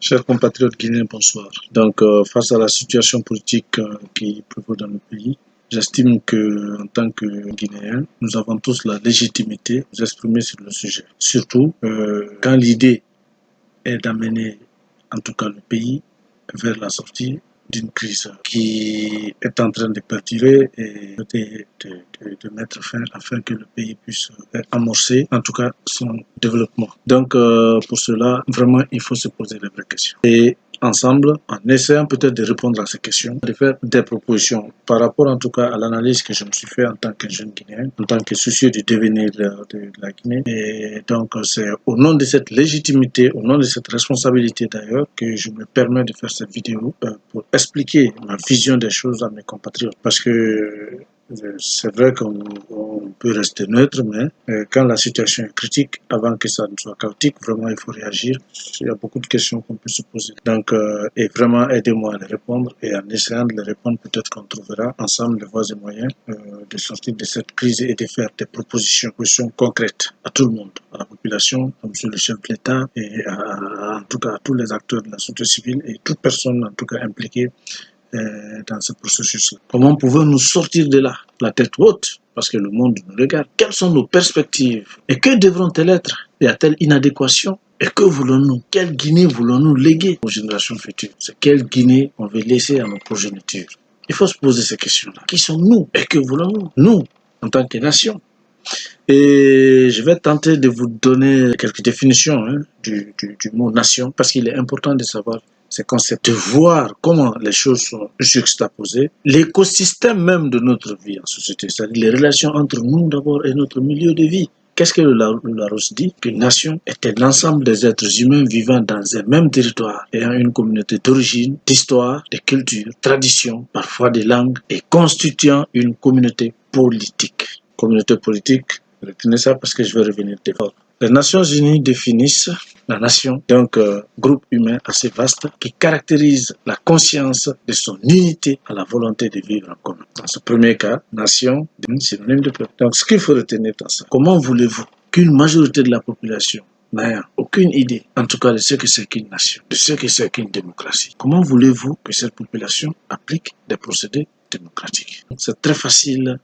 Chers compatriotes guinéens, bonsoir. Donc, face à la situation politique qui prévaut dans le pays, j'estime que, en tant que Guinéens, nous avons tous la légitimité de nous exprimer sur le sujet. Surtout quand l'idée est d'amener, en tout cas, le pays vers la sortie d'une crise qui est en train de perdurer et de mettre fin afin que le pays puisse amorcer, en tout cas, son développement. Donc, pour cela, vraiment, il faut se poser les vraies questions. Et ensemble, en essayant peut-être de répondre à ces questions, de faire des propositions par rapport en tout cas à l'analyse que je me suis fait en tant que jeune Guinéen, en tant que soucieux du devenir de la Guinée. Et donc, c'est au nom de cette légitimité, au nom de cette responsabilité d'ailleurs, que je me permets de faire cette vidéo pour expliquer ma vision des choses à mes compatriotes. Parce que c'est vrai qu'on peut rester neutre, mais quand la situation est critique, avant que ça ne soit chaotique, vraiment il faut réagir. Il y a beaucoup de questions qu'on peut se poser. Donc, et vraiment aidez-moi à les répondre, et en essayant de les répondre, peut-être qu'on trouvera ensemble les voies et moyens de sortir de cette crise et de faire des propositions concrètes à tout le monde, à la population, à monsieur le chef de l'État, et en tout cas à tous les acteurs de la société civile et toute personne en tout cas impliquée dans ce processus-là. Comment pouvons-nous sortir de là, la tête haute, parce que le monde nous regarde? Quelles sont nos perspectives? Et que devront-elles être? Y a-t-il inadéquation? Et que voulons-nous? Quelle Guinée voulons-nous léguer aux générations futures? C'est quelle Guinée on veut laisser à nos progénitures? Il faut se poser ces questions-là. Qui sommes-nous? Et que voulons-nous? Nous, en tant que nation. Et je vais tenter de vous donner quelques définitions du mot nation, parce qu'il est important de savoir ces concepts, de voir comment les choses sont juxtaposées, l'écosystème même de notre vie en société, c'est-à-dire les relations entre nous d'abord et notre milieu de vie. Qu'est-ce que le Larousse dit? Qu'une nation était l'ensemble des êtres humains vivant dans un même territoire, ayant une communauté d'origine, d'histoire, de culture, tradition, parfois de langue, et constituant une communauté politique. Communauté politique, retenez ça parce que je vais revenir devant. Les Nations Unies définissent la nation, donc groupe humain assez vaste qui caractérise la conscience de son unité à la volonté de vivre en commun. Dans ce premier cas, nation est synonyme de peuple. Donc ce qu'il faut retenir dans ça, comment voulez-vous qu'une majorité de la population n'ayant aucune idée, en tout cas de ce que c'est qu'une nation, de ce que c'est qu'une démocratie, comment voulez-vous que cette population applique des procédés démocratiques? C'est très facile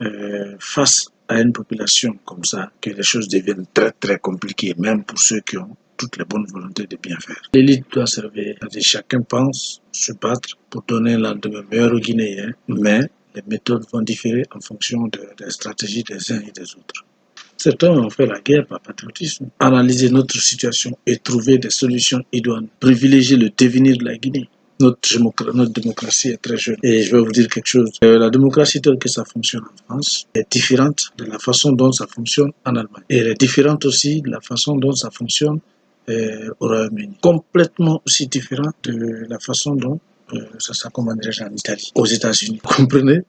face à une population comme ça que les choses deviennent très très compliquées, même pour ceux qui ont toutes les bonnes volontés de bien faire. L'élite doit se réveiller. Chacun pense se battre pour donner un lendemain meilleur aux Guinéens, mais les méthodes vont différer en fonction des stratégies des uns et des autres. Certains ont fait la guerre par patriotisme, analyser notre situation et trouver des solutions idoines, privilégier le devenir de la Guinée. Notre démocratie est très jeune. Et je vais vous dire quelque chose. La démocratie telle que ça fonctionne en France est différente de la façon dont ça fonctionne en Allemagne. Et elle est différente aussi de la façon dont ça fonctionne au Royaume-Uni. Complètement aussi différent de la façon dont ça commanderait en Italie, aux États-Unis. Vous comprenez?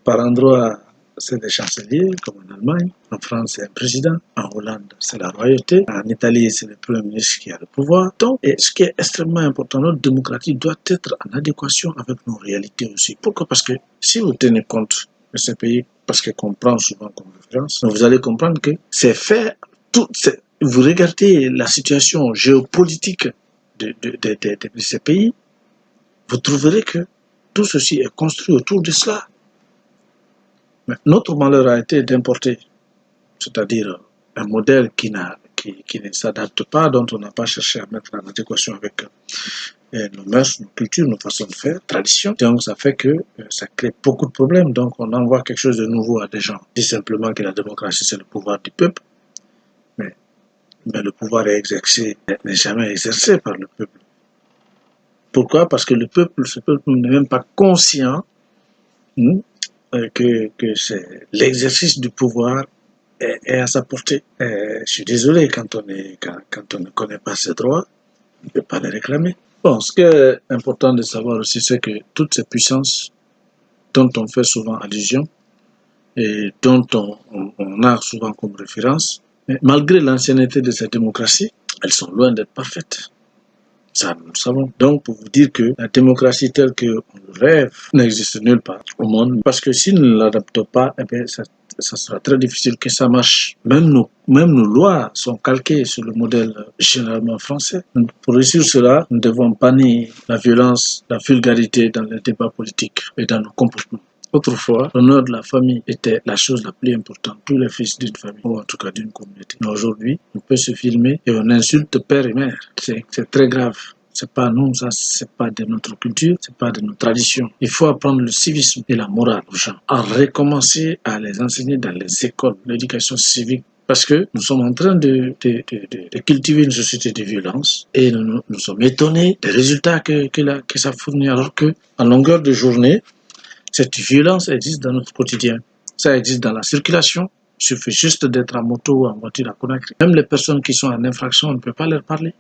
Par endroit, c'est des chanceliers, comme en Allemagne. En France, c'est un président. En Hollande, c'est la royauté. En Italie, c'est le premier ministre qui a le pouvoir. Donc, et ce qui est extrêmement important, notre démocratie doit être en adéquation avec nos réalités aussi. Pourquoi? Parce que si vous tenez compte de ces pays, parce qu'on prend souvent comme référence, vous allez comprendre que c'est fait, vous regardez la situation géopolitique de ces pays, vous trouverez que tout ceci est construit autour de cela. Mais notre malheur a été d'importer, c'est-à-dire un modèle qui ne s'adapte pas, dont on n'a pas cherché à mettre en adéquation avec nos mœurs, nos cultures, nos façons de faire, traditions. Donc ça fait que ça crée beaucoup de problèmes. Donc on envoie quelque chose de nouveau à des gens. On dit simplement que la démocratie c'est le pouvoir du peuple, mais le pouvoir est exercé, n'est jamais exercé par le peuple. Pourquoi? Parce que ce peuple n'est même pas conscient que c'est l'exercice du pouvoir est à sa portée. Je suis désolé, quand on ne connaît pas ses droits, on ne peut pas les réclamer. Bon, ce qui est important de savoir aussi, c'est que toutes ces puissances dont on fait souvent allusion et dont on a souvent comme référence, malgré l'ancienneté de cette démocratie, elles sont loin d'être parfaites. Ça, nous le savons. Donc, pour vous dire que la démocratie telle qu'on le rêve n'existe nulle part au monde, parce que si nous ne l'adaptons pas, eh bien, ça sera très difficile que ça marche. Même nos lois sont calquées sur le modèle généralement français. Pour réussir cela, nous devons bannir la violence, la vulgarité dans les débats politiques et dans nos comportements. Autrefois, l'honneur de la famille était la chose la plus importante. Tous les fils d'une famille, ou en tout cas d'une communauté. Mais aujourd'hui, on peut se filmer et on insulte père et mère. C'est très grave. C'est pas nous, ça, c'est pas de notre culture, c'est pas de nos traditions. Il faut apprendre le civisme et la morale aux gens. À recommencer à les enseigner dans les écoles, l'éducation civique. Parce que nous sommes en train de cultiver une société de violence et nous sommes étonnés des résultats que ça fournit, alors que en longueur de journée, cette violence existe dans notre quotidien. Ça existe dans la circulation. Il suffit juste d'être en moto ou en voiture à Conakry. Même les personnes qui sont en infraction, on ne peut pas leur parler.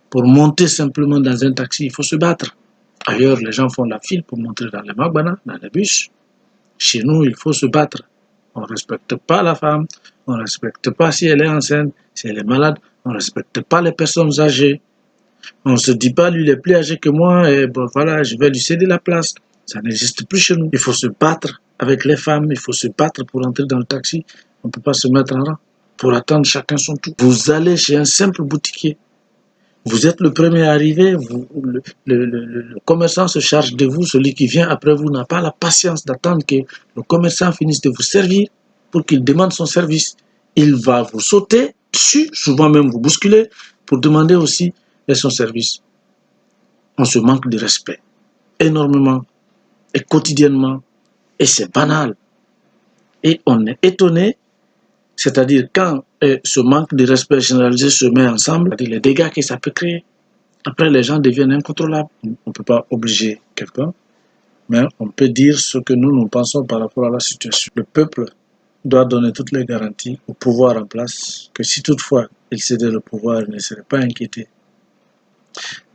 Pour monter simplement dans un taxi, il faut se battre. Ailleurs, les gens font la file pour monter dans les Magbana, dans les bus. Chez nous, il faut se battre. On ne respecte pas la femme, on ne respecte pas si elle est enceinte, si elle est malade, on ne respecte pas les personnes âgées. On ne se dit pas, lui, il est plus âgé que moi, et bon, voilà, je vais lui céder la place. Ça n'existe plus chez nous. Il faut se battre avec les femmes, il faut se battre pour entrer dans le taxi. On ne peut pas se mettre en rang pour attendre chacun son tour. Vous allez chez un simple boutiquier. Vous êtes le premier arrivé, le commerçant se charge de vous, celui qui vient après vous n'a pas la patience d'attendre que le commerçant finisse de vous servir pour qu'il demande son service. Il va vous sauter dessus, souvent même vous bousculer, pour demander aussi son service. On se manque de respect énormément et quotidiennement, et c'est banal. Et on est étonné, c'est-à-dire quand ce manque de respect généralisé se met ensemble, c'est-à-dire les dégâts que ça peut créer. Après, les gens deviennent incontrôlables. On ne peut pas obliger quelqu'un, mais on peut dire ce que nous pensons par rapport à la situation. Le peuple doit donner toutes les garanties au pouvoir en place, que si toutefois il cédait le pouvoir, il ne serait pas inquiété.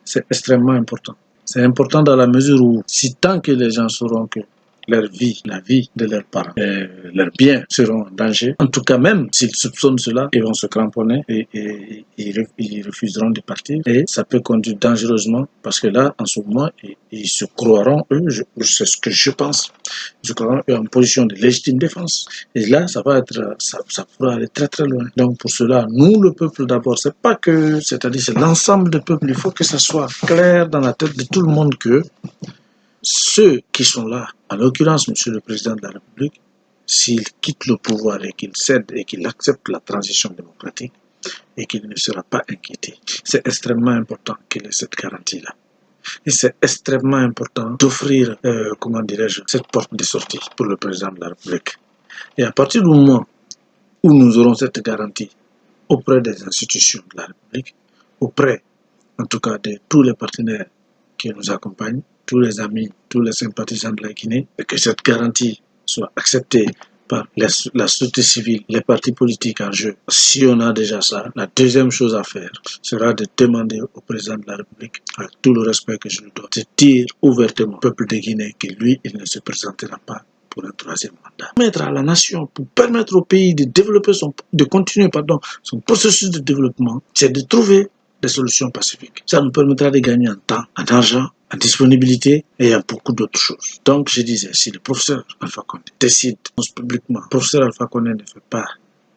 C'est extrêmement important. C'est important dans la mesure où, si tant que les gens sauront que leur vie, la vie de leurs parents, leurs biens seront en danger, en tout cas même s'ils soupçonnent cela, ils vont se cramponner et ils refuseront de partir. Et ça peut conduire dangereusement, parce que là, en ce moment, ils se croiront, eux, c'est ce que je pense, ils se croiront en position de légitime défense. Et là, ça pourra aller très très loin. Donc pour cela, nous, le peuple d'abord, c'est-à-dire c'est l'ensemble du peuple, il faut que ça soit clair dans la tête de tout le monde que ceux qui sont là, en l'occurrence, Monsieur le Président de la République, s'il quitte le pouvoir et qu'il cède et qu'il accepte la transition démocratique et qu'il ne sera pas inquiété, c'est extrêmement important qu'il ait cette garantie-là. Et c'est extrêmement important d'offrir, cette porte de sortie pour le Président de la République. Et à partir du moment où nous aurons cette garantie auprès des institutions de la République, auprès, en tout cas, de tous les partenaires qui nous accompagnent, tous les amis, tous les sympathisants de la Guinée, et que cette garantie soit acceptée par la société civile, les partis politiques en jeu. Si on a déjà ça, la deuxième chose à faire sera de demander au président de la République, avec tout le respect que je lui dois, de dire ouvertement au peuple de Guinée que lui, il ne se présentera pas pour un troisième mandat. Permettre à la nation, pour permettre au pays de développer de continuer son processus de développement, c'est de trouver des solutions pacifiques. Ça nous permettra de gagner en temps, en argent, en disponibilité et à beaucoup d'autres choses. Donc je disais, si le professeur Alpha Condé décide publiquement, le professeur Alpha Condé ne fait pas,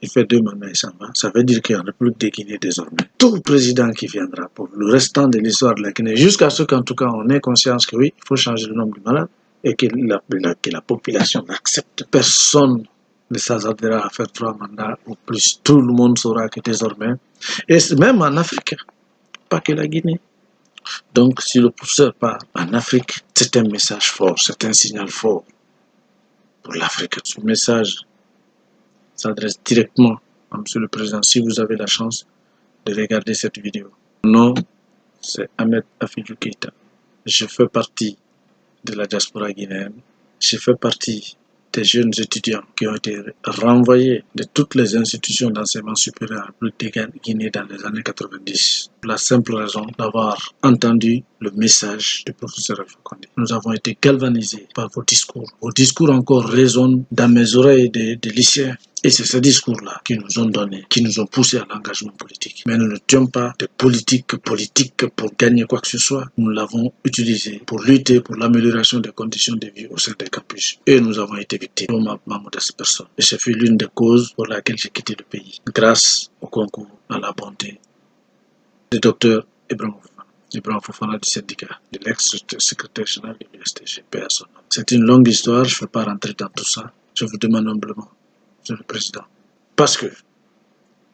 il fait 2 mandats et s'en va, ça veut dire qu'en République de Guinée désormais, tout président qui viendra pour le restant de l'histoire de la Guinée, jusqu'à ce qu'en tout cas on ait conscience que oui, il faut changer le nombre de malades et que la population l'accepte. Personne ne s'hasardera à faire 3 mandats ou plus. Tout le monde saura que désormais, et même en Afrique, pas que la Guinée. Donc, si le professeur part en Afrique, c'est un message fort, c'est un signal fort pour l'Afrique. Ce message s'adresse directement à Monsieur le Président. Si vous avez la chance de regarder cette vidéo. Mon nom, c'est Ahmed Afidou Keïta. Je fais partie de la diaspora guinéenne. Je fais partie des jeunes étudiants qui ont été renvoyés de toutes les institutions d'enseignement supérieur de Guinée dans les années 90. pour la simple raison d'avoir entendu le message du professeur Alpha Condé. Nous avons été galvanisés par vos discours. Vos discours encore résonnent dans mes oreilles des lycéens. Et c'est ce discours-là qui nous ont donné, qui nous ont poussé à l'engagement politique. Mais nous ne tuons pas de politique pour gagner quoi que ce soit. Nous l'avons utilisé pour lutter pour l'amélioration des conditions de vie au sein des campus. Et nous avons été victimes de ma modeste personne. Et ce fut l'une des causes pour laquelle j'ai quitté le pays. Grâce au concours, à la bonté du docteur Ibrahim Fofana du syndicat, de l'ex-secrétaire général de l'USTG, paix à son nom. C'est une longue histoire, je ne vais pas rentrer dans tout ça. Je vous demande humblement, Monsieur le Président. Parce que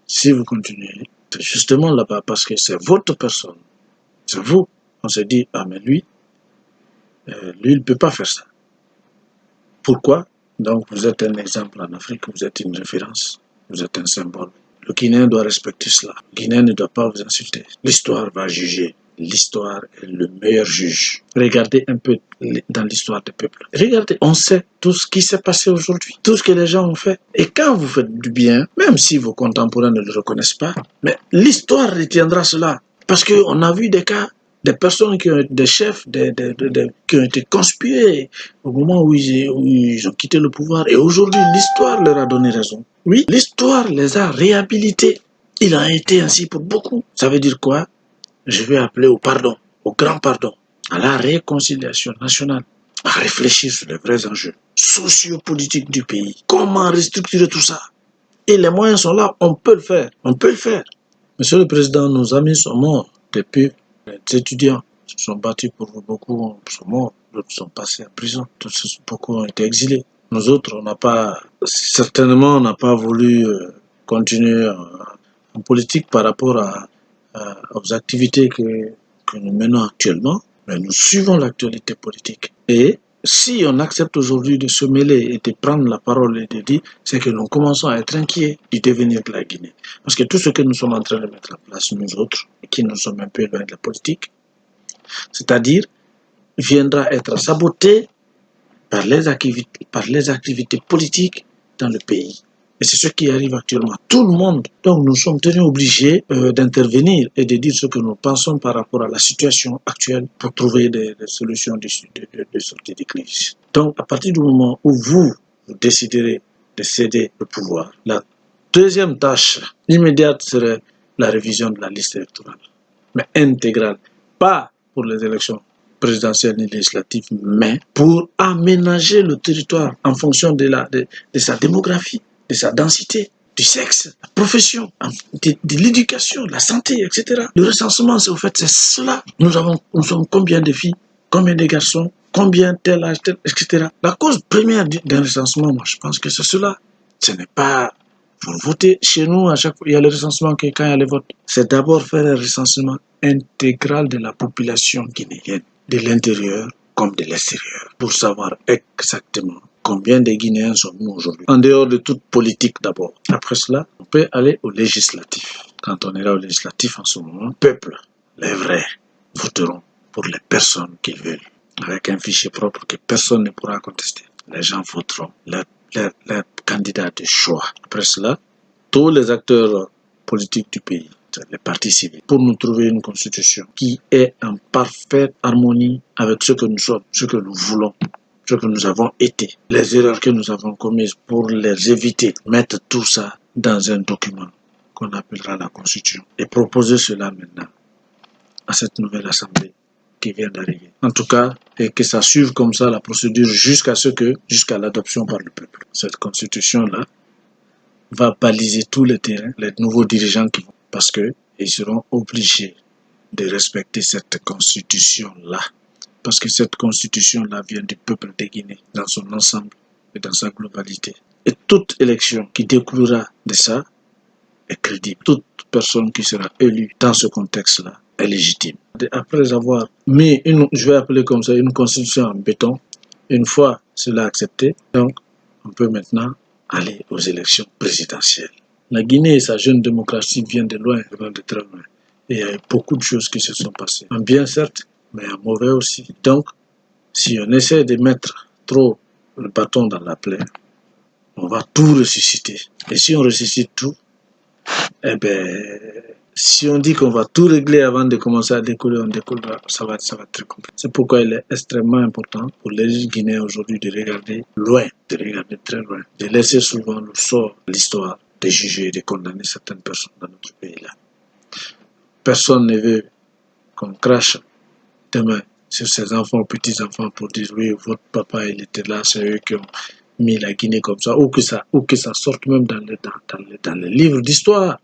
si vous continuez, c'est justement là-bas, parce que c'est votre personne, c'est vous. On s'est dit, ah mais lui, il ne peut pas faire ça. Pourquoi? Donc vous êtes un exemple en Afrique, vous êtes une référence, vous êtes un symbole. Le Guinéen doit respecter cela. Le Guinéen ne doit pas vous insulter. L'histoire va juger. L'histoire est le meilleur juge. Regardez un peu dans l'histoire des peuples. Regardez, on sait tout ce qui s'est passé aujourd'hui, tout ce que les gens ont fait. Et quand vous faites du bien, même si vos contemporains ne le reconnaissent pas, mais l'histoire retiendra cela. Parce qu'on a vu des cas, des personnes qui ont été des chefs, qui ont été conspués au moment où ils ont quitté le pouvoir. Et aujourd'hui, l'histoire leur a donné raison. Oui, l'histoire les a réhabilités. Il en a été ainsi pour beaucoup. Ça veut dire quoi? Je vais appeler au pardon, au grand pardon, à la réconciliation nationale, à réfléchir sur les vrais enjeux sociopolitiques du pays. Comment restructurer tout ça? Et les moyens sont là, on peut le faire, on peut le faire. Monsieur le Président, nos amis sont morts depuis. Les étudiants se sont battus pour vous, beaucoup sont morts, d'autres sont passés en prison, beaucoup ont été exilés. Nous autres, certainement, on n'a pas voulu continuer en politique par rapport aux activités que nous menons actuellement, mais nous suivons l'actualité politique. Et si on accepte aujourd'hui de se mêler et de prendre la parole et de dire, c'est que nous commençons à être inquiets du devenir de la Guinée. Parce que tout ce que nous sommes en train de mettre en place, nous autres, et qui nous sommes un peu loin de la politique, c'est-à-dire, viendra être saboté par les activités politiques dans le pays. Et c'est ce qui arrive actuellement à tout le monde. Donc nous sommes tenus obligés d'intervenir et de dire ce que nous pensons par rapport à la situation actuelle pour trouver des solutions de sortie des crises. Donc à partir du moment où vous déciderez de céder le pouvoir, la deuxième tâche immédiate serait la révision de la liste électorale, mais intégrale, pas pour les élections présidentielle ni législative, mais pour aménager le territoire en fonction de sa démographie, de sa densité, du sexe, la profession, de l'éducation, la santé, etc. Le recensement, c'est cela. Nous sommes combien de filles, combien de garçons, combien tel âge, etc. La cause première d'un recensement, moi, je pense que c'est cela. Ce n'est pas pour voter chez nous, à chaque fois, il y a le recensement quand il y a les votes. C'est d'abord faire un recensement intégral de la population guinéenne, de l'intérieur comme de l'extérieur, pour savoir exactement combien de Guinéens sommes-nous aujourd'hui. En dehors de toute politique d'abord. Après cela, on peut aller au législatif. Quand on ira au législatif en ce moment, le peuple, les vrais, voteront pour les personnes qu'ils veulent, avec un fichier propre que personne ne pourra contester. Les gens voteront leur candidat de choix. Après cela, tous les acteurs politiques du pays, les partis civils, pour nous trouver une constitution qui est en parfaite harmonie avec ce que nous sommes, ce que nous voulons, ce que nous avons été, les erreurs que nous avons commises pour les éviter, mettre tout ça dans un document qu'on appellera la constitution et proposer cela maintenant à cette nouvelle assemblée qui vient d'arriver. En tout cas, et que ça suive comme ça la procédure jusqu'à l'adoption par le peuple. Cette constitution-là va baliser tous les terrains, les nouveaux dirigeants qui vont, parce qu'ils seront obligés de respecter cette constitution-là. Parce que cette constitution-là vient du peuple de Guinée dans son ensemble et dans sa globalité. Et toute élection qui découlera de ça est crédible. Toute personne qui sera élue dans ce contexte-là est légitime. Après avoir mis je vais appeler comme ça, une constitution en béton, une fois cela accepté, donc on peut maintenant aller aux élections présidentielles. La Guinée et sa jeune démocratie viennent de loin, de très loin. Et il y a eu beaucoup de choses qui se sont passées. En bien certes, mais en mauvais aussi. Donc, si on essaie de mettre trop le bâton dans la plaie, on va tout ressusciter. Et si on ressuscite tout, eh bien, si on dit qu'on va tout régler avant de commencer à décoller, on décollera, ça va être très compliqué. C'est pourquoi il est extrêmement important pour les Guinéens aujourd'hui de regarder loin, de regarder très loin, de laisser souvent le sort de l'histoire, de juger et de condamner certaines personnes dans notre pays-là. Personne ne veut qu'on crache demain sur ses enfants, petits-enfants pour dire oui, votre papa il était là, c'est eux qui ont mis la Guinée comme ça, ou que ça sorte même dans les livres d'histoire.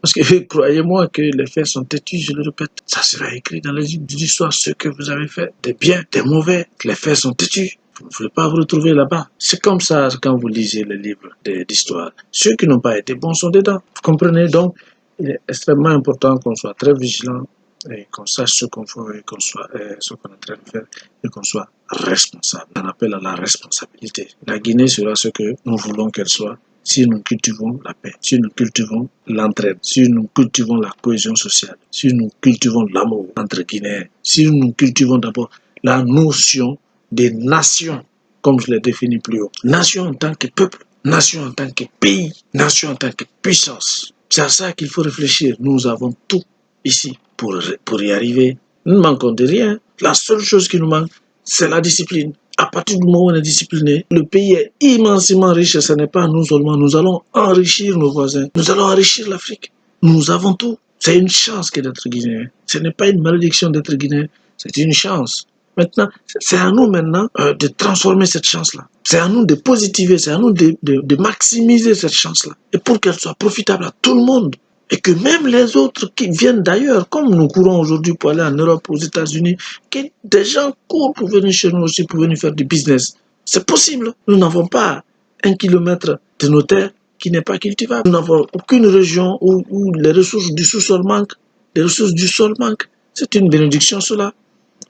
Parce que croyez-moi que les faits sont têtus, je le répète. Ça sera écrit dans les livres d'histoire, ce que vous avez fait, des biens, des mauvais. Les faits sont têtus. Vous ne voulez pas vous retrouver là-bas. C'est comme ça quand vous lisez les livres d'histoire. Ceux qui n'ont pas été bons sont dedans. Vous comprenez? Donc, il est extrêmement important qu'on soit très vigilant et qu'on sache ce qu'on fait et qu'on soit ce qu'on est en train de faire et qu'on soit responsable. On appelle à la responsabilité. La Guinée sera ce que nous voulons qu'elle soit si nous cultivons la paix, si nous cultivons l'entraide, si nous cultivons la cohésion sociale, si nous cultivons l'amour entre Guinéens, si nous cultivons d'abord la notion des nations, comme je l'ai défini plus haut. Nation en tant que peuple, nation en tant que pays, nation en tant que puissance. C'est à ça qu'il faut réfléchir. Nous avons tout ici pour y arriver. Nous ne manquons de rien. La seule chose qui nous manque, c'est la discipline. À partir du moment où on est discipliné, le pays est immensément riche et ce n'est pas nous seulement. Nous allons enrichir nos voisins. Nous allons enrichir l'Afrique. Nous avons tout. C'est une chance que d'être Guinéen. Ce n'est pas une malédiction d'être Guinéen. C'est une chance. Maintenant, c'est à nous maintenant de transformer cette chance-là. C'est à nous de positiver, c'est à nous de maximiser cette chance-là. Et pour qu'elle soit profitable à tout le monde. Et que même les autres qui viennent d'ailleurs, comme nous courons aujourd'hui pour aller en Europe, aux États-Unis, que des gens courent pour venir chez nous aussi, pour venir faire du business. C'est possible. Nous n'avons pas 1 kilomètre de nos terres qui n'est pas cultivable. Nous n'avons aucune région où les ressources du sous-sol manquent. Les ressources du sol manquent. C'est une bénédiction cela.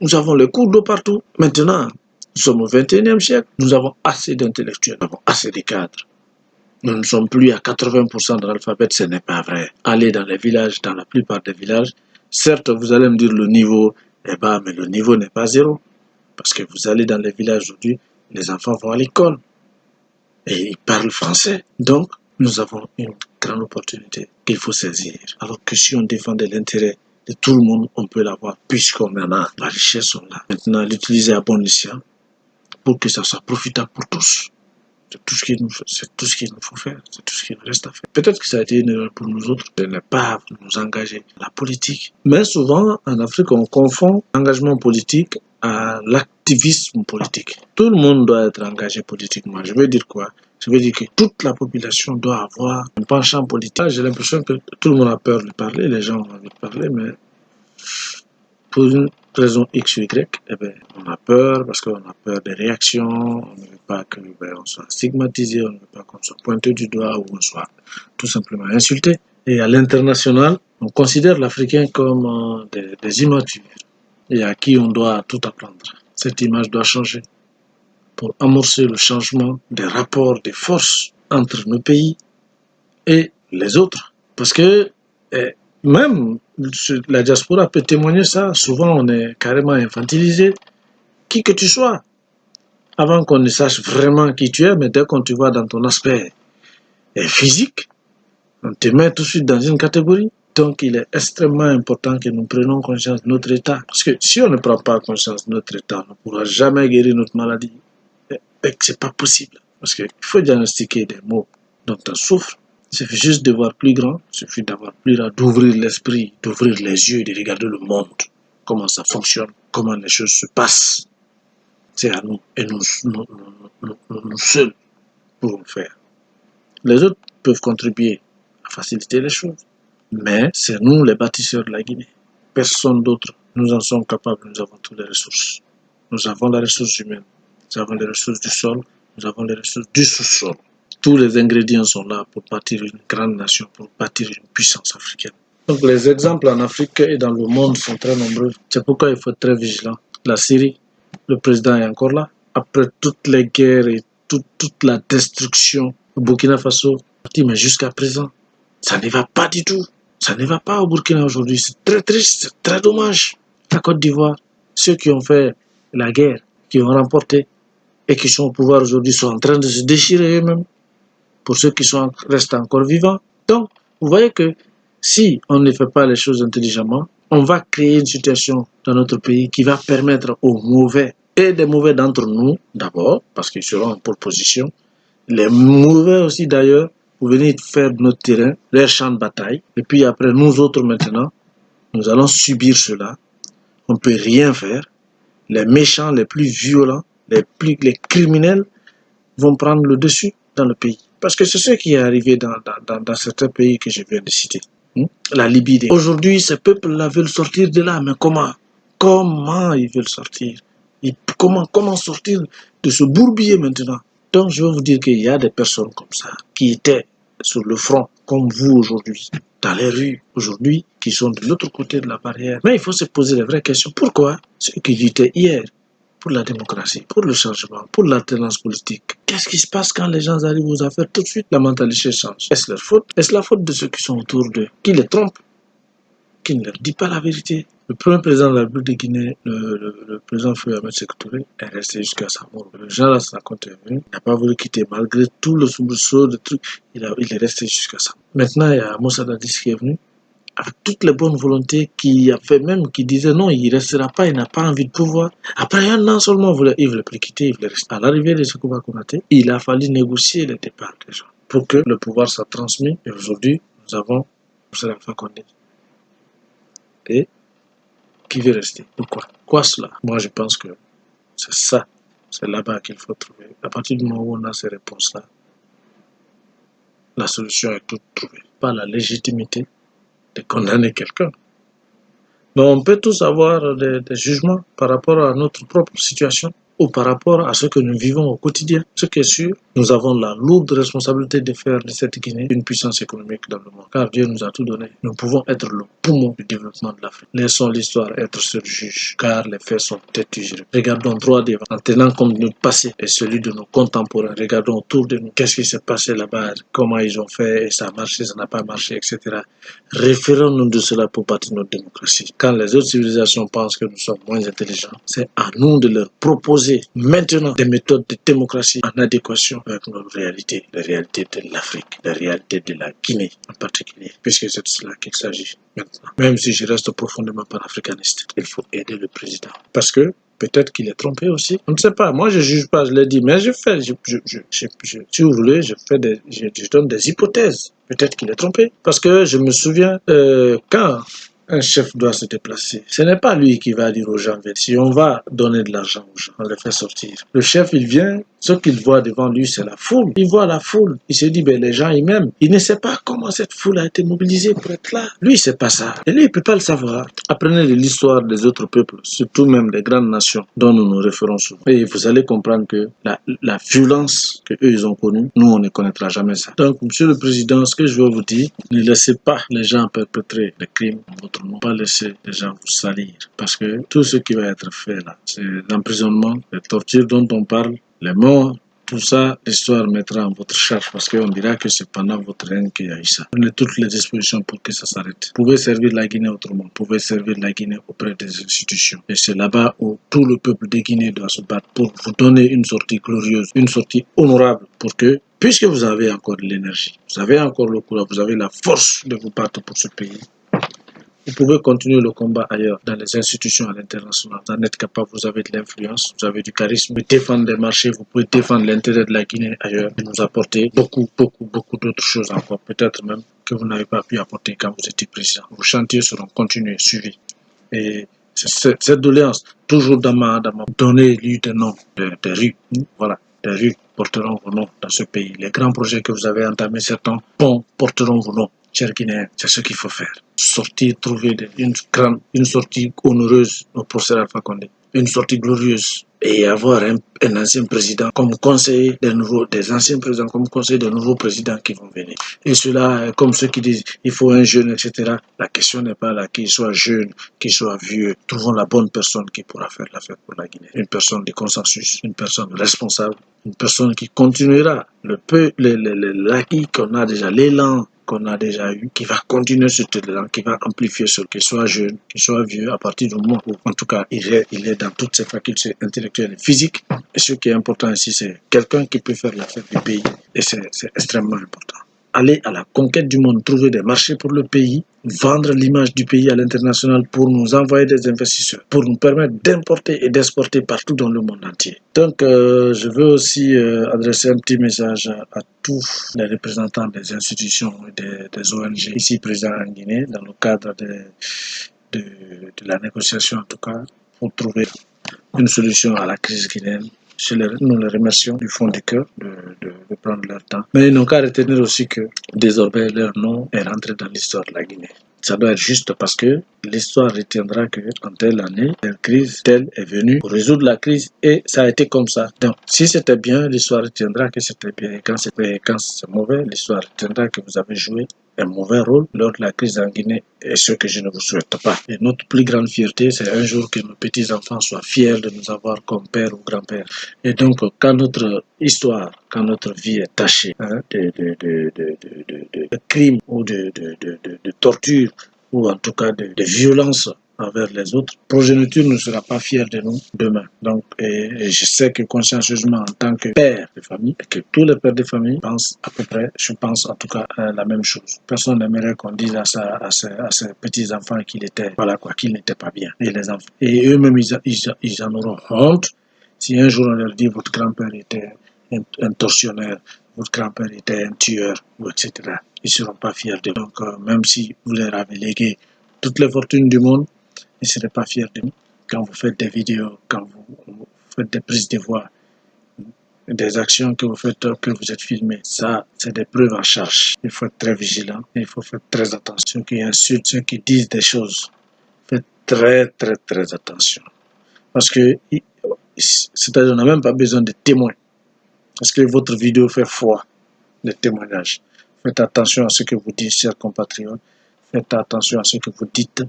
Nous avons les cours d'eau partout. Maintenant, nous sommes au XXIe siècle. Nous avons assez d'intellectuels, nous avons assez de cadres. Nous ne sommes plus à 80% d'analphabètes, ce n'est pas vrai. Allez dans les villages, dans la plupart des villages, certes, vous allez me dire le niveau est bas, mais le niveau n'est pas zéro. Parce que vous allez dans les villages aujourd'hui, les enfants vont à l'école et ils parlent français. Donc, nous avons une grande opportunité qu'il faut saisir. Alors que si on défendait l'intérêt de tout le monde, on peut l'avoir puisqu'on en a. La richesse, on l'a. Maintenant, l'utiliser à bon escient pour que ça soit profitable pour tous. C'est tout ce qu'il nous faut faire, c'est tout ce qu'il nous reste à faire. Peut-être que ça a été une erreur pour nous autres de ne pas nous engager dans la politique. Mais souvent, en Afrique, on confond l'engagement politique à l'activisme politique. Tout le monde doit être engagé politiquement. Je veux dire quoi? Je veux dire que toute la population doit avoir un penchant politique. J'ai l'impression que tout le monde a peur de parler, les gens ont envie de parler, mais pour une raison X ou Y, eh bien, on a peur parce qu'on a peur des réactions, on ne veut pas qu'on soit stigmatisé, on ne veut pas qu'on soit pointé du doigt ou on soit tout simplement insulté. Et à l'international, on considère l'Africain comme des immatures et à qui on doit tout apprendre. Cette image doit changer pour amorcer le changement des rapports de force entre nos pays et les autres. Parce que même la diaspora peut témoigner ça. Souvent, on est carrément infantilisé. Qui que tu sois, avant qu'on ne sache vraiment qui tu es, mais dès qu'on te voit dans ton aspect physique, on te met tout de suite dans une catégorie. Donc, il est extrêmement important que nous prenions conscience de notre état. Parce que si on ne prend pas conscience de notre état, on ne pourra jamais guérir notre maladie. Et que ce n'est pas possible. Parce qu'il faut diagnostiquer des maux dont on souffre. Il suffit juste de voir plus grand, il suffit d'avoir plus grand, d'ouvrir l'esprit, d'ouvrir les yeux, de regarder le monde, comment ça fonctionne, comment les choses se passent. C'est à nous, et nous seuls pouvons le faire. Les autres peuvent contribuer à faciliter les choses, mais c'est nous les bâtisseurs de la Guinée. Personne d'autre. Nous en sommes capables, nous avons toutes les ressources. Nous avons les ressources humaines, nous avons les ressources du sol, nous avons les ressources du sous-sol. Tous les ingrédients sont là pour bâtir une grande nation, pour bâtir une puissance africaine. Donc les exemples en Afrique et dans le monde sont très nombreux. C'est pourquoi il faut être très vigilant. La Syrie, le président est encore là. Après toutes les guerres et toute la destruction, le Burkina Faso, mais jusqu'à présent, ça ne va pas du tout. Ça ne va pas au Burkina aujourd'hui. C'est très triste, c'est très dommage. La Côte d'Ivoire, ceux qui ont fait la guerre, qui ont remporté et qui sont au pouvoir aujourd'hui sont en train de se déchirer eux-mêmes. Pour ceux qui restent encore vivants. Donc, vous voyez que Si on ne fait pas les choses intelligemment, on va créer une situation dans notre pays qui va permettre aux mauvais et des mauvais d'entre nous, d'abord, parce qu'ils seront en pole position, les mauvais aussi d'ailleurs, pour venir faire de notre terrain, leur champ de bataille. Et puis après, nous autres maintenant, nous allons subir cela. On ne peut rien faire. Les méchants, les plus violents, les criminels vont prendre le dessus dans le pays. Parce que c'est ce qui est arrivé dans certains pays que je viens de citer. La Libye. Aujourd'hui, ces peuples-là veulent sortir de là, mais comment? Comment ils veulent sortir? Comment sortir de ce bourbier maintenant? Donc, je veux vous dire qu'il y a des personnes comme ça qui étaient sur le front, comme vous aujourd'hui, dans les rues aujourd'hui, qui sont de l'autre côté de la barrière. Mais il faut se poser les vraies questions. Pourquoi ceux qui luttaient hier pour la démocratie, pour le changement, pour l'alternance politique? Qu'est-ce qui se passe quand les gens arrivent aux affaires? Tout de suite, la mentalité change. Est-ce leur faute? Est-ce la faute de ceux qui sont autour d'eux, qui les trompent, qui ne leur dit pas la vérité? Le premier président de la République de Guinée, le président Faure Ahmed Sékou Touré, est resté jusqu'à sa mort. Le genre là, ça compte venu. Il n'a pas voulu quitter, malgré tout le soubresaut de trucs, il est resté jusqu'à ça. Maintenant, il y a Moussa Dadis qui est venu, avec toutes les bonnes volontés, qui a fait même, qui disait non, il ne restera pas, il n'a pas envie de pouvoir. Après un an seulement, il ne voulait plus quitter, il voulait rester. À l'arrivée de Sékou Konaté, il a fallu négocier le départ des gens pour que le pouvoir soit transmis. Et aujourd'hui, nous avons Moussa Fakonde. Et qui veut rester? Pourquoi? Quoi cela? Moi, je pense que c'est ça. C'est là-bas qu'il faut trouver. À partir du moment où on a ces réponses-là, la solution est toute trouvée. Pas la légitimité de condamner quelqu'un. Mais on peut tous avoir des jugements par rapport à notre propre situation ou par rapport à ce que nous vivons au quotidien. Ce qui est sûr, nous avons la lourde responsabilité de faire de cette Guinée une puissance économique dans le monde. Car Dieu nous a tout donné. Nous pouvons être le poumon du développement de l'Afrique. Laissons l'histoire être seul juge, car les faits sont têtus. Regardons droit devant, en tenant compte de notre passé et celui de nos contemporains. Regardons autour de nous. Qu'est-ce qui s'est passé là-bas? Comment ils ont fait? Et ça a marché, ça n'a pas marché, etc. Référons-nous de cela pour bâtir notre démocratie. Quand les autres civilisations pensent que nous sommes moins intelligents, c'est à nous de leur proposer maintenant des méthodes de démocratie en adéquation avec nos réalités, les réalités de l'Afrique, les réalités de la Guinée en particulier, puisque c'est de cela qu'il s'agit maintenant. Même si je reste profondément panafricaniste, il faut aider le président. Parce que peut-être qu'il est trompé aussi. On ne sait pas. Moi, je ne juge pas, je l'ai dit, mais si vous voulez, je donne des hypothèses. Peut-être qu'il est trompé. Parce que je me souviens, quand un chef doit se déplacer, ce n'est pas lui qui va dire aux gens, si on va donner de l'argent aux gens, on les fait sortir. Le chef, il vient, ce qu'il voit devant lui, c'est la foule. Il voit la foule. Il se dit, les gens, ils m'aiment. Il ne sait pas comment cette foule a été mobilisée pour être là. Lui, c'est pas ça. Et lui, il ne peut pas le savoir. Apprenez de l'histoire des autres peuples, surtout même des grandes nations dont nous nous référons souvent. Et vous allez comprendre que la violence que eux ils ont connue, nous, on ne connaîtra jamais ça. Donc, Monsieur le Président, ce que je veux vous dire, ne laissez pas les gens perpétrer des crimes en votre nom. Pas laisser les gens vous salir. Parce que tout ce qui va être fait là, c'est l'emprisonnement, les tortures dont on parle, les morts, tout ça, l'histoire mettra en votre charge parce qu'on dira que c'est pendant votre règne qu'il y a eu ça. Prenez toutes les dispositions pour que ça s'arrête. Vous pouvez servir la Guinée autrement. Vous pouvez servir la Guinée auprès des institutions. Et c'est là-bas où tout le peuple de Guinée doit se battre pour vous donner une sortie glorieuse, une sortie honorable pour que, puisque vous avez encore de l'énergie, vous avez encore le courage, vous avez la force de vous battre pour ce pays, vous pouvez continuer le combat ailleurs, dans les institutions à l'international. Vous en êtes capable, vous avez de l'influence, vous avez du charisme, vous pouvez défendre les marchés, vous pouvez défendre l'intérêt de la Guinée ailleurs et nous apporter beaucoup d'autres choses encore. Peut-être même que vous n'avez pas pu apporter quand vous étiez président. Vos chantiers seront continués, suivis. Et cette doléance, toujours dans ma donnez-lui des noms de rues. Voilà, des rues porteront vos noms dans ce pays. Les grands projets que vous avez entamés, certains ponts porteront vos noms. Chers Guinéens, c'est ce qu'il faut faire. Sortir, trouver une sortie honoreuse au procès Alpha Condé. Une sortie glorieuse. Et avoir un ancien président comme conseiller des anciens présidents, comme conseiller de nouveaux présidents qui vont venir. Et cela, comme ceux qui disent, il faut un jeune, etc. La question n'est pas là, qu'il soit jeune, qu'il soit vieux. Trouvons la bonne personne qui pourra faire l'affaire pour la Guinée. Une personne de consensus, une personne responsable, une personne qui continuera l'acquis qu'on a déjà, l'élan qu'on a déjà eu, qui va continuer cet élan, qui va amplifier ce qu'il soit jeune, qu'il soit vieux, à partir du moment où, en tout cas, il est dans toutes ses facultés intellectuelles et physiques. Et ce qui est important ici, c'est quelqu'un qui peut faire l'affaire du pays. Et c'est extrêmement important. aller à la conquête du monde, trouver des marchés pour le pays, vendre l'image du pays à l'international pour nous envoyer des investisseurs, pour nous permettre d'importer et d'exporter partout dans le monde entier. Donc, je veux aussi adresser un petit message à tous les représentants des institutions et des ONG ici présents en Guinée, dans le cadre de la négociation en tout cas, pour trouver une solution à la crise guinéenne. Nous les remercions du fond du cœur de prendre leur temps. Mais ils n'ont qu'à retenir aussi que désormais leur nom est rentré dans l'histoire de la Guinée. Ça doit être juste parce que l'histoire retiendra qu'en telle année, telle crise, telle est venue pour résoudre la crise et ça a été comme ça. Donc, si c'était bien, l'histoire retiendra que c'était bien. Et quand c'est mauvais, l'histoire retiendra que vous avez joué un mauvais rôle lors de la crise en Guinée et ce que je ne vous souhaite pas. Et notre plus grande fierté, c'est un jour que nos petits-enfants soient fiers de nous avoir comme père ou grand-père. Et donc, quand notre histoire, quand notre vie est tachée de crimes ou de torture, ou en tout cas de violence envers les autres, progéniture ne sera pas fière de nous demain. Donc, et je sais que consciencieusement, en tant que père de famille, et que tous les pères de famille pensent à peu près, je pense en tout cas à la même chose. Personne n'aimerait qu'on dise à ses petits-enfants qu'il était, voilà quoi, qu'il n'était pas bien. Et les enfants, et eux-mêmes, ils en auront honte si un jour on leur dit votre grand-père était un tortionnaire, votre grand-père était un tueur, etc. Ils ne seront pas fiers de nous. Donc, même si vous leur avez légué toutes les fortunes du monde, ils ne seraient pas fiers de nous. Quand vous faites des vidéos, quand vous faites des prises de voix, des actions que vous faites, que vous êtes filmés, ça, c'est des preuves en charge. Il faut être très vigilant, il faut faire très attention. Ceux qui insultent, ceux qui disent des choses, faites très, très, très attention. Parce que, c'est-à-dire, on n'a même pas besoin de témoins. Parce que votre vidéo fait foi de témoignages. Faites attention à ce que vous dites, chers compatriotes. Faites attention à ce que vous dites.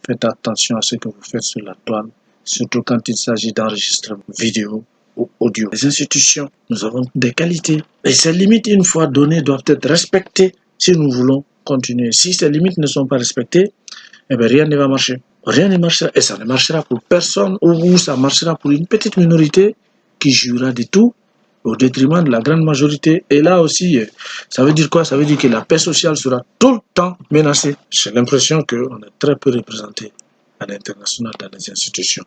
Faites attention à ce que vous faites sur la toile, surtout quand il s'agit d'enregistrement vidéo ou audio. Les institutions, nous avons des qualités. Et ces limites, une fois données, doivent être respectées si nous voulons continuer. Si ces limites ne sont pas respectées, eh bien, rien ne va marcher. Rien ne marchera. Et ça ne marchera pour personne ou ça marchera pour une petite minorité qui jouira de tout au détriment de la grande majorité. Et là aussi, ça veut dire quoi? Ça veut dire que la paix sociale sera tout le temps menacée. J'ai l'impression qu'on est très peu représenté à l'international dans les institutions.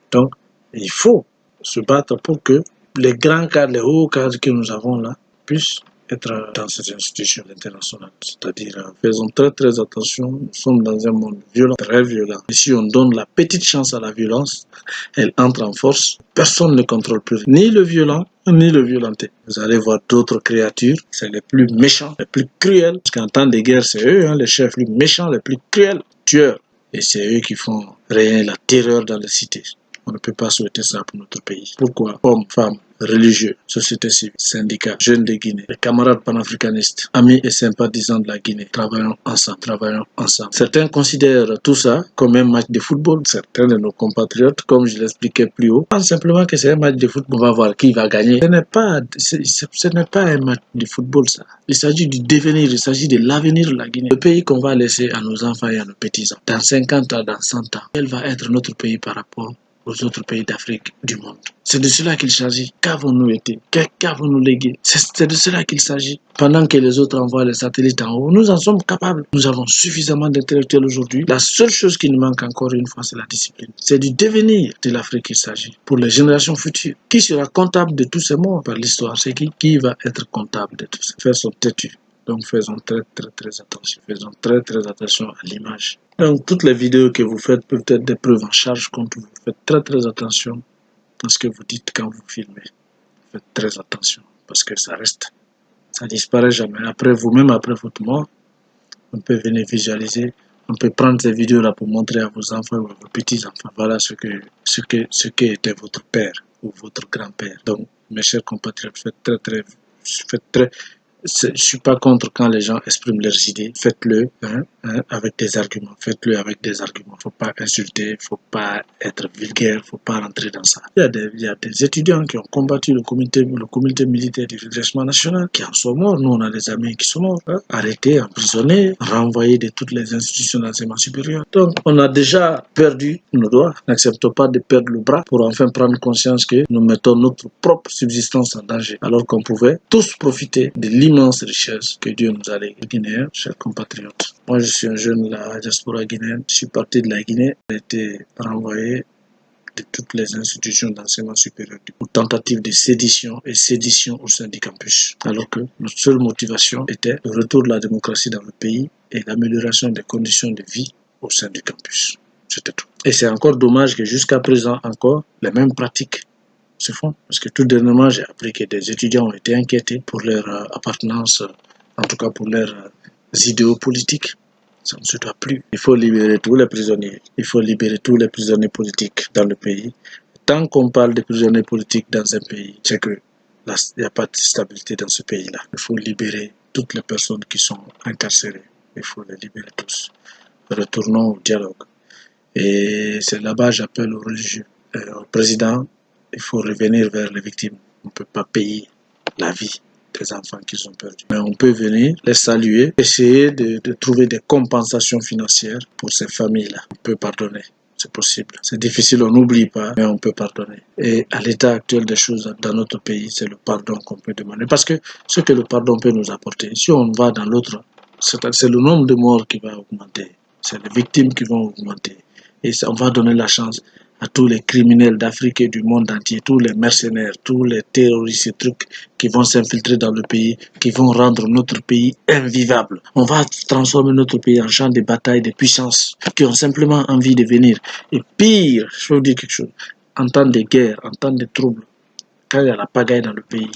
Donc, il faut se battre pour que les grands cadres, les hauts cadres que nous avons là, puissent être dans ces institutions internationales. C'est-à-dire, faisons très très attention, nous sommes dans un monde violent, très violent. Et si on donne la petite chance à la violence, elle entre en force. Personne ne contrôle plus ni le violent, ni le violenté. Vous allez voir d'autres créatures, c'est les plus méchants, les plus cruels. Parce qu'en temps de guerre, c'est eux, les chefs les plus méchants, les plus cruels, tueurs. Et c'est eux qui font régner la terreur dans les cités. On ne peut pas souhaiter ça pour notre pays. Pourquoi? Hommes, femmes, religieux, société civile, syndicats, jeunes de Guinée, les camarades panafricanistes, amis et sympathisants de la Guinée, travaillons ensemble, travaillons ensemble. Certains considèrent tout ça comme un match de football. Certains de nos compatriotes, comme je l'expliquais plus haut, pensent simplement que c'est un match de football. On va voir qui va gagner. Ce n'est pas un match de football, ça. Il s'agit du devenir, il s'agit de l'avenir de la Guinée. Le pays qu'on va laisser à nos enfants et à nos petits-enfants. Dans 50 ans, dans 100 ans, quel va être notre pays par rapport aux autres pays d'Afrique, du monde. C'est de cela qu'il s'agit. Qu'avons-nous été? Qu'avons-nous légué? C'est de cela qu'il s'agit. Pendant que les autres envoient les satellites en haut, nous en sommes capables. Nous avons suffisamment d'intellectuels aujourd'hui. La seule chose qui nous manque encore une fois, c'est la discipline. C'est du devenir de l'Afrique qu'il s'agit. Pour les générations futures. Qui sera comptable de tous ces morts par l'histoire? C'est qui va être comptable de tout ça? Faire son têtu. Donc faisons très très très attention. Faisons très très attention à l'image. Donc toutes les vidéos que vous faites peuvent être des preuves en charge contre vous. Faites très très attention à ce que vous dites quand vous filmez. Faites très attention parce que ça reste. Ça disparaît jamais. Après vous-même, après votre mort, on peut venir visualiser. On peut prendre ces vidéos-là pour montrer à vos enfants ou à vos petits-enfants. Voilà ce que était votre père ou votre grand-père. Donc mes chers compatriotes, faites très je ne suis pas contre quand les gens expriment leurs idées. Faites-le avec des arguments. Faites-le avec des arguments. Il ne faut pas insulter, il ne faut pas être vulgaire, il ne faut pas rentrer dans ça. Il y a des étudiants qui ont combattu le comité militaire du redressement national, qui en sont morts. Nous, on a des amis qui sont morts, arrêtés, emprisonnés, renvoyés de toutes les institutions d'enseignement supérieur. Donc, on a déjà perdu nos droits. N'acceptons pas de perdre le bras pour enfin prendre conscience que nous mettons notre propre subsistance en danger, alors qu'on pouvait tous profiter de l'image d'immenses richesses que Dieu nous a léguées. Guinéens, chers compatriotes. Moi, je suis un jeune de la diaspora guinéenne. Je suis parti de la Guinée. J'ai été renvoyé de toutes les institutions d'enseignement supérieur pour tentative de sédition et sédition au sein du campus. Alors que notre seule motivation était le retour de la démocratie dans le pays et l'amélioration des conditions de vie au sein du campus. C'était tout. Et c'est encore dommage que jusqu'à présent encore, les mêmes pratiques se font. Parce que tout dernièrement, j'ai appris que des étudiants ont été inquiétés pour leur appartenance, en tout cas pour leurs idéaux politiques. Ça ne se doit plus. Il faut libérer tous les prisonniers. Il faut libérer tous les prisonniers politiques dans le pays. Tant qu'on parle de prisonniers politiques dans un pays, c'est que il n'y a pas de stabilité dans ce pays-là. Il faut libérer toutes les personnes qui sont incarcérées. Il faut les libérer tous. Retournons au dialogue. Et c'est là-bas que j'appelle aux religieux, au président. Il faut revenir vers les victimes. On ne peut pas payer la vie des enfants qu'ils ont perdus. Mais on peut venir les saluer, essayer de trouver des compensations financières pour ces familles-là. On peut pardonner, c'est possible. C'est difficile, on n'oublie pas, mais on peut pardonner. Et à l'état actuel des choses dans notre pays, c'est le pardon qu'on peut demander. Parce que ce que le pardon peut nous apporter, si on va dans l'autre, c'est le nombre de morts qui va augmenter. C'est les victimes qui vont augmenter. Et ça, on va donner la chance à tous les criminels d'Afrique et du monde entier, tous les mercenaires, tous les terroristes et trucs qui vont s'infiltrer dans le pays, qui vont rendre notre pays invivable. On va transformer notre pays en champ de bataille des puissances qui ont simplement envie de venir. Et pire, je veux vous dire quelque chose, en temps de guerre, en temps de troubles, quand il y a la pagaille dans le pays,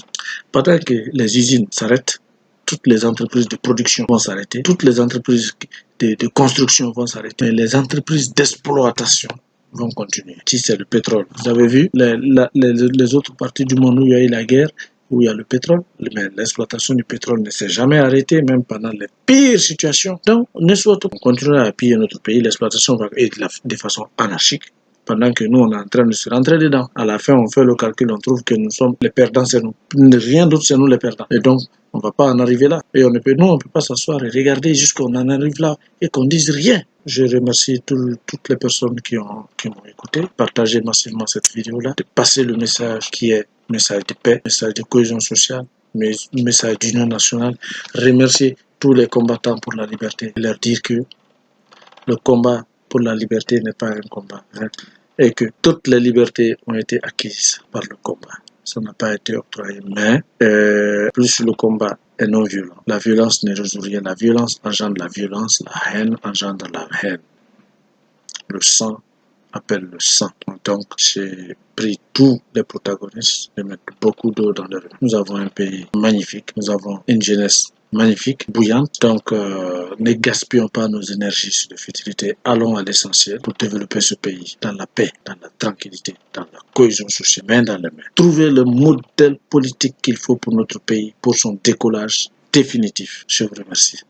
pendant que les usines s'arrêtent, toutes les entreprises de production vont s'arrêter, toutes les entreprises de construction vont s'arrêter, mais les entreprises d'exploitation vont continuer. Si c'est le pétrole, vous avez vu les autres parties du monde où il y a eu la guerre, où il y a le pétrole, mais l'exploitation du pétrole ne s'est jamais arrêtée, même pendant les pires situations. Donc, ne souhaitons pas continuer à piller notre pays, l'exploitation va être de façon anarchique. Pendant que nous, on est en train de se rentrer dedans. À la fin, on fait le calcul, on trouve que nous sommes les perdants, c'est nous. Rien d'autre, c'est nous les perdants. Et donc, on ne va pas en arriver là. Et nous, on ne peut pas s'asseoir et regarder jusqu'à qu'on en arrive là et qu'on dise rien. Je remercie toutes les personnes qui m'ont écouté, partagé massivement cette vidéo-là, de passer le message qui est message de paix, message de cohésion sociale, message d'union nationale. Remercier tous les combattants pour la liberté. Et leur dire que le combat pour la liberté n'est pas un combat. Et que toutes les libertés ont été acquises par le combat. Ça n'a pas été octroyé, mais plus le combat est non violent. La violence ne résout rien. La violence engendre la violence, la haine engendre la haine. Le sang appelle le sang. Donc, j'ai pris tous les protagonistes de mettre beaucoup d'eau dans leur vie. Nous avons un pays magnifique, nous avons une jeunesse magnifique, bouillante. Donc, ne gaspillons pas nos énergies sur de futilité. Allons à l'essentiel pour développer ce pays dans la paix, dans la tranquillité, dans la cohésion sociale, main dans la main. Trouver le modèle politique qu'il faut pour notre pays, pour son décollage définitif. Je vous remercie.